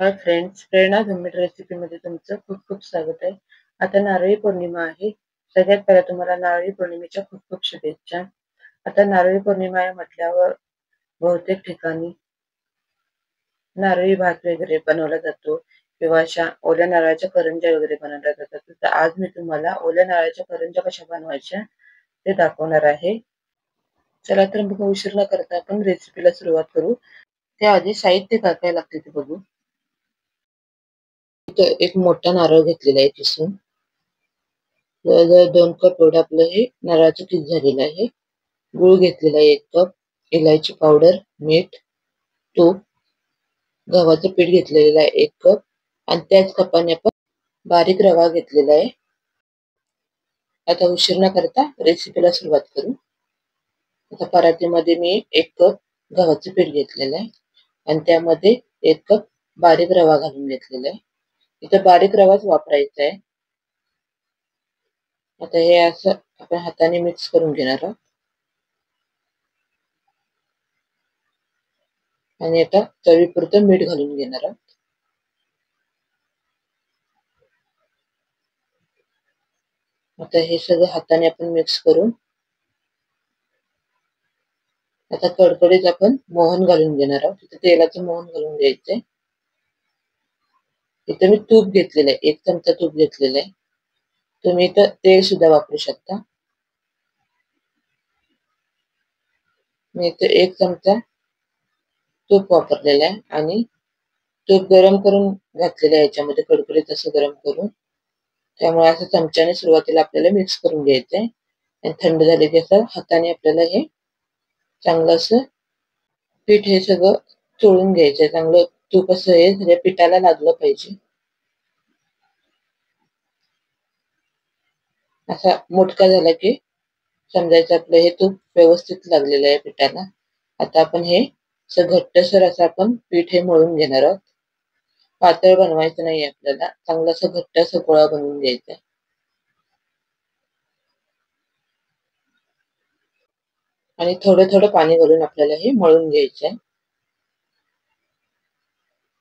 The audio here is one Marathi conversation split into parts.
हाय फ्रेंड्स, प्रेरणा होममेड रेसिपीमध्ये तुमचं खूप खूप स्वागत आहे. आता नारळी पौर्णिमा आहे. सगळ्यात पहिला तुम्हाला नारळी पौर्णिमेच्या खूप खूप शुभेच्छा. आता नारळी पौर्णिमा आहे म्हटल्यावर बहुतेक ठिकाणी नारळी भात वगैरे बनवला जातो किंवा अशा ओल्या नारळाच्या करंज्या वगैरे बनवल्या जातात. तर आज मी तुम्हाला ओल्या नारळाच्या करंज्या कशा बनवायच्या ते दाखवणार आहे. चला तर मग उशीर न करता आपण रेसिपीला सुरुवात करू. त्याआधी साहित्य काय काय लागते ते बघू. इथं एक मोठा नारळ घेतलेला आहे किसून. जवळजवळ 2 कप एवढं आपलं हे नारळाचं किस झालेलं आहे. गूळ घेतलेला आहे 1 कप, इलायची पावडर, मीठ, तूप, गव्हाचं पीठ घेतलेलं आहे 1 कप आणि त्याच कपाने आपण बारीक रवा घेतलेला आहे. आता उशीर न करता रेसिपीला सुरुवात करू. आता परातीमध्ये मी 1 कप गव्हाचं पीठ घेतलेलं आहे आणि त्यामध्ये 1 कप बारीक रवा घालून घेतलेला आहे. इथं बारीक रवाच वापरायचा आहे. आता हे असं आपण हाताने मिक्स करून घेणार आहोत. आणि आता चवीपुरतं मीठ घालून घेणार आहोत. आता हे सगळं हाताने आपण मिक्स करून आता कडकडीत आपण मोहन घालून घेणार आहोत. इथे तेलाचं मोहन घालून घ्यायचंय. इथे मी तूप घेतलेलं आहे, 1 चमचा तूप घेतलेलं आहे. तुम्ही इथं तेल सुद्धा वापरू शकता. मी इथे 1 चमचा तूप वापरलेलं आहे आणि तूप गरम करून घातलेलं आहे याच्यामध्ये, कडकडीत असं गरम करून. त्यामुळे असं चमच्याने सुरुवातीला आपल्याला मिक्स करून घ्यायचंय आणि थंड झाले की असं हाताने आपल्याला हे चांगलं असं पीठ हे सगळं चोळून घ्यायचंय. चांगलं तूप असं हे सगळ्या पिठाला लागलं पाहिजे. असा मुटका झाला की समजायचं आपलं हे तूप व्यवस्थित लागलेलं आहे पिठाला. आता आपण हे असं घट्टसर असं आपण पीठ हे मळून घेणार आहोत. पातळ बनवायचं नाही आपल्याला, चांगलं असं घट्ट असं गोळा बनवून घ्यायचा आहे. आणि थोडं थोडं पाणी घालून आपल्याला हे मळून घ्यायचं आहे.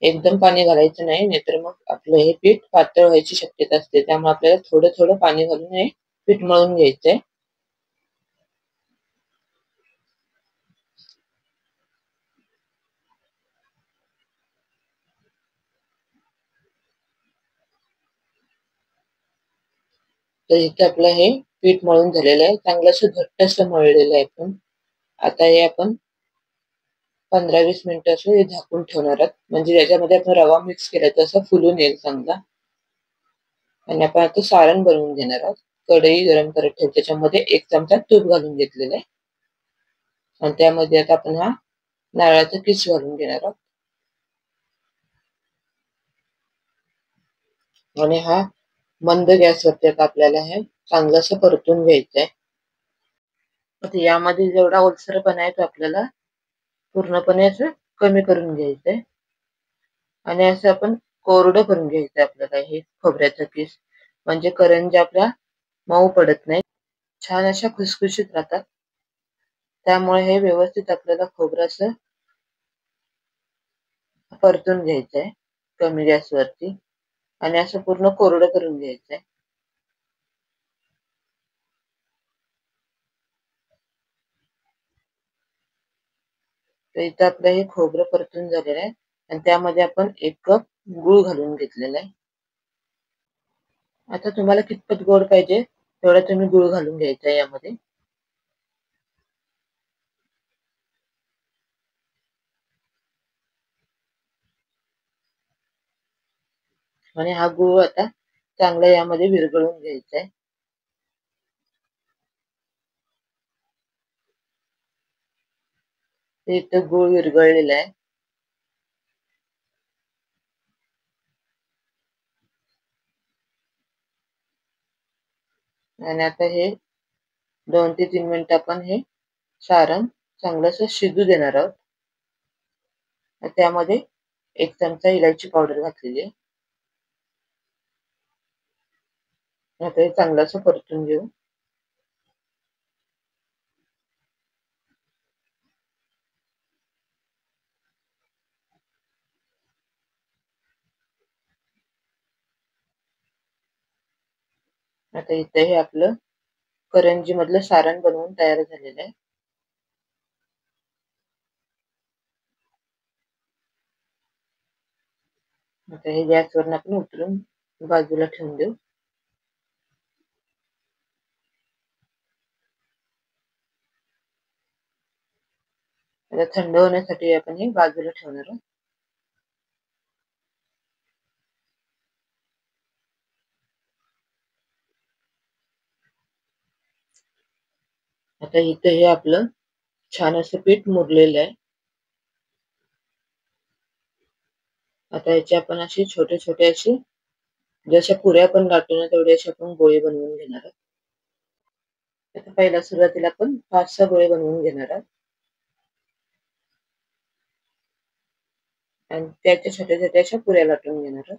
एकदम पाणी घालायचं नाही, नाहीतर मग आपलं हे पीठ पातळ व्हायची शक्यता असते. त्यामुळे आपल्याला थोडं थोडं पाणी घालून हे पीठ मळून घ्यायचंय. तर इथे आपलं हे पीठ मळून झालेलं आहे. चांगलं असं घट्ट असं मळलेलं आहे आपण. आता हे आपण 15-20 मिनिटं असं हे झाकून ठेवणार आहोत. म्हणजे ज्याच्यामध्ये आपण रवा मिक्स केला तसं फुलून येईल चांगला. आणि आपण आता सारण बनवून घेणार आहोत. कढई गरम करत ठेवून त्याच्यामध्ये 1 चमचा तूप घालून घेतलेलं आहे. आणि त्यामध्ये आता आपण हा नारळाचा किस घालून घेणार आहोत. आणि हा मंद गॅसवरती आता आपल्याला हे चांगलं असं परतून घ्यायचं आहे. आता यामध्ये जेवढा ओलसरपणा आहे तो आपल्याला पूर्णपणे असं कमी करून घ्यायचंय. आणि असं आपण कोरडं करून घ्यायचंय आपल्याला हे खोबऱ्याचा किस. म्हणजे करंज्या आपल्या मऊ पडत नाही, छान अशा खुसखुशीत राहतात. त्यामुळे हे व्यवस्थित आपल्याला खोबरं असं परतून घ्यायचंय कमी गॅसवरती आणि असं पूर्ण कोरडं करून घ्यायचंय. तर इथं आपलं हे खोबरं परतून झालेलं आहे आणि त्यामध्ये आपण 1 कप गूळ घालून घेतलेला आहे. आता तुम्हाला कितपत गोड पाहिजे तेवढा तुम्ही गूळ घालून घ्यायचा आहे यामध्ये. आणि हा गूळ आता चांगला यामध्ये विरघळून घ्यायचा आहे. इथं गूळ विरघळलेला आहे. आणि आता हे 2 ते 3 मिनिटं आपण हे सारण चांगलं असं शिजू देणार आहोत. त्यामध्ये 1 चमचा इलायची पावडर घातलेली आहे. आता हे चांगलं असं परतून घेऊ. आता इथे हे आपलं करंजी मधलं सारण बनवून तयार झालेलं आहे. आता हे गॅसवरून आपण उतरून बाजूला ठेवून देऊ. आता थंड होण्यासाठी आपण हे बाजूला ठेवणार आहोत. आता इथे हे आपलं छान असं पीठ मुरलेलं आहे. आता याचे आपण असे छोटे छोटे असे जशा पुऱ्या आपण लाटतो ना तेवढे असे आपण गोळे बनवून घेणार आहोत. आता पहिल्या सुरुवातीला आपण 5-6 गोळे बनवून घेणार आहोत आणि त्याच्या छोट्या छोट्या अशा पुऱ्या लाटून घेणार आहोत.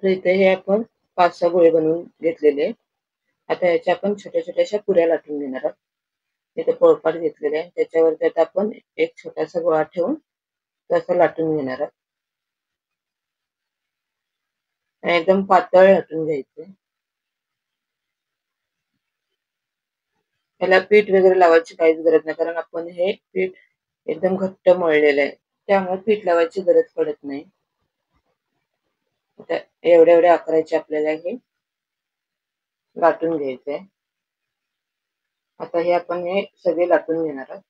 तर इथे हे आपण 5-6 गोळे बनवून घेतलेले आहे. आता याच्या आपण छोट्या छोट्या अशा पुऱ्या लाटून घेणार आहोत. इथे पोळपाट घेतलेले आहे त्याच्यावरती आता आपण एक छोटासा गोळा ठेवून तसं लाटून घेणार आहोत आणि एकदम पातळ लाटून घ्यायचे. त्याला पीठ वगैरे लावायची काहीच गरज नाही कारण आपण हे पीठ एकदम घट्ट मळलेलं आहे त्यामुळे पीठ लावायची गरज पडत नाही. आता एवढ्या एवढ्या आकाराचे आपल्याला हे लाटून घ्यायचे. आता हे आपण हे सगळे लाटून घेणार आहोत.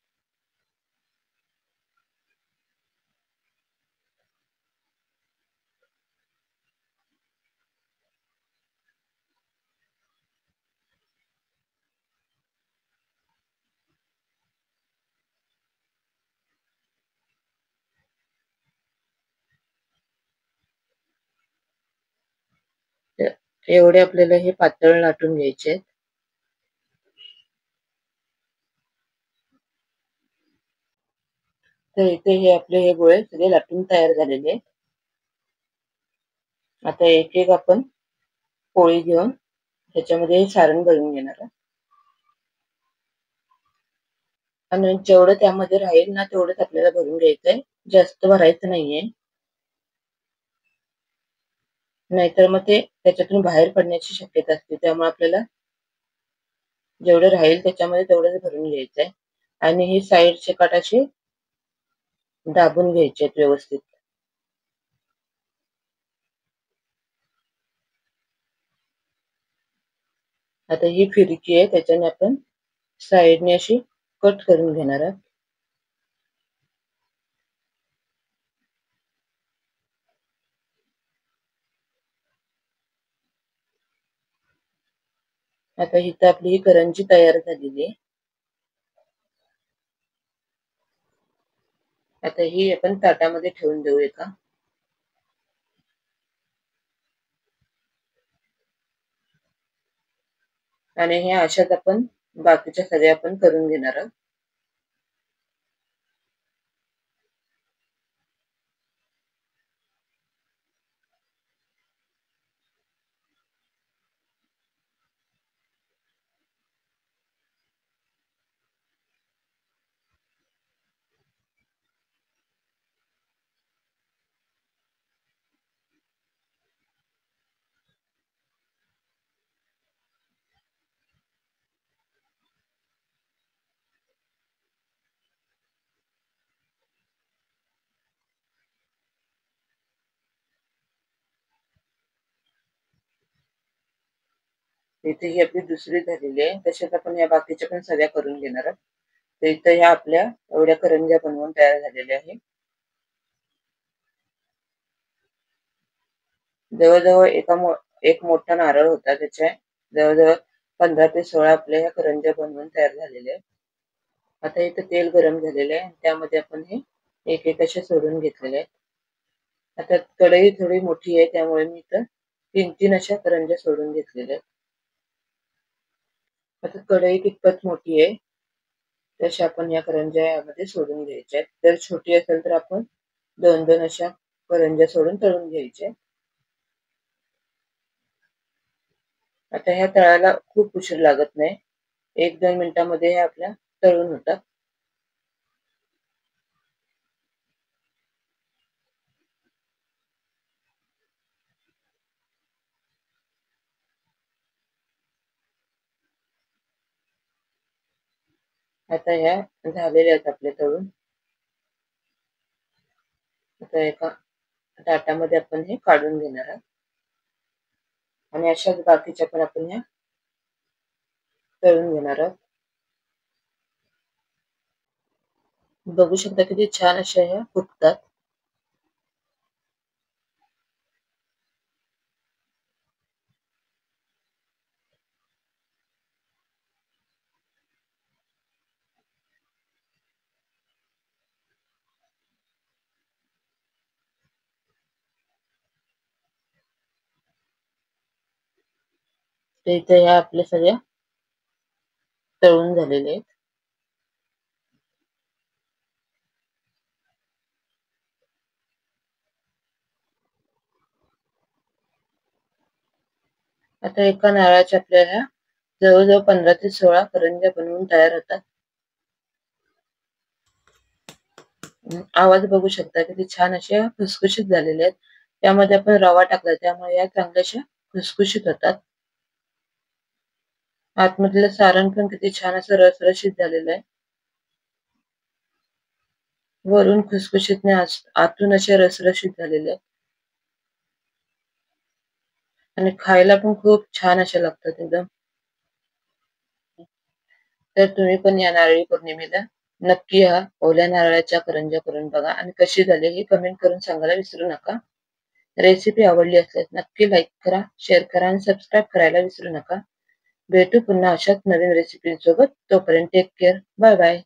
एवढे आपल्याला हे पातळ लाटून घ्यायचे आहेत. तर इथे हे आपले हे गोळे सगळे लाटून तयार झालेले आहेत. आता एक एक आपण पोळी घेऊन त्याच्यामध्ये हे सारण भरून घेणार आहोत आणि जेवढं त्यामध्ये राहील ना तेवढंच आपल्याला भरून घ्यायचंय. जास्त भरायचं नाहीये नाहीतर मग ते त्याच्यातून बाहेर पडण्याची शक्यता असते. त्यामुळे आपल्याला जेवढं राहील त्याच्यामध्ये तेवढंच भरून घ्यायचंय आणि ही साईडचे काठ असे दाबून घ्यायचे आहेत व्यवस्थित. आता ही फिरकी आहे त्याच्याने आपण साईडने अशी कट करून घेणार आहोत. आता इथं आपली ही करंजी तयार झालेली आहे. आता ही आपण ताटामध्ये ठेवून देऊ एका. आणि हे अशाच आपण बाकीच्या सगळ्या आपण करून घेणार आहोत. इथे ही आपली दुसरी झालेली आहे. तसेच आपण या बाकीच्या पण सगळ्या करून घेणार आहोत. तर इथं ह्या आपल्या एवढ्या करंज्या बनवून तयार झालेल्या आहे. जवळजवळ एक मोठा नारळ होता त्याच्या जवळजवळ 15 ते 16 आपल्या ह्या करंज्या बनवून तयार झालेल्या आहेत. आता इथं तेल गरम झालेलं आहे त्यामध्ये आपण हे एक एक असे सोडून घेतलेले आहेत. आता कढई थोडी मोठी आहे त्यामुळे मी इथं 3-3 अशा करंज्या सोडून घेतलेल्या आहेत. आता कढई कितपत मोठी आहे तशा आपण या करंज्या यामध्ये सोडून घ्यायच्या आहेत. जर छोटी असेल तर आपण 2-2 अशा करंज्या सोडून तळून घ्यायच्या. आता ह्या तळायला खूप उशीर लागत नाही. 1-2 मिनिटांमध्ये हे आपल्या तळून होतात. आता ह्या झालेल्या आहेत आपल्या तळून. आता एका ताटामध्ये आपण हे काढून घेणार आहोत आणि अशाच बाकीच्या पण आपण ह्या तळून घेणार आहोत. बघू शकता किती छान अशा ह्या फुगतात. तर इथे ह्या आपल्या सगळ्या तळून झालेल्या आहेत. आता एका नारळाच्या आपल्याला जवळजवळ 15 ते 16 करंज्या बनवून तयार होतात. आवाज बघू शकता किती छान अशा खुसखुशीत झालेल्या आहेत. त्यामध्ये आपण रवा टाकला त्यामुळे या चांगल्याशा खुसखुशीत होतात. आतमधलं सारण पण किती छान असं रसरशीत झालेलं आहे. वरून खुसखुशीत नाही आतून असे रसरशीत झालेले आहेत आणि खायला पण खूप छान अशा लागतात एकदम. तर तुम्ही पण या नारळी पौर्णिमेला नक्की या ओल्या नारळाच्या करंज्या करून बघा आणि कशी झाली हे कमेंट करून सांगायला विसरू नका. रेसिपी आवडली असल्यास नक्की लाईक करा, शेअर करा आणि सबस्क्राईब करायला विसरू नका. भेटू पुन्हा अशाच नवीन रेसिपींसोबत. तोपर्यंत टेक केअर. Bye bye.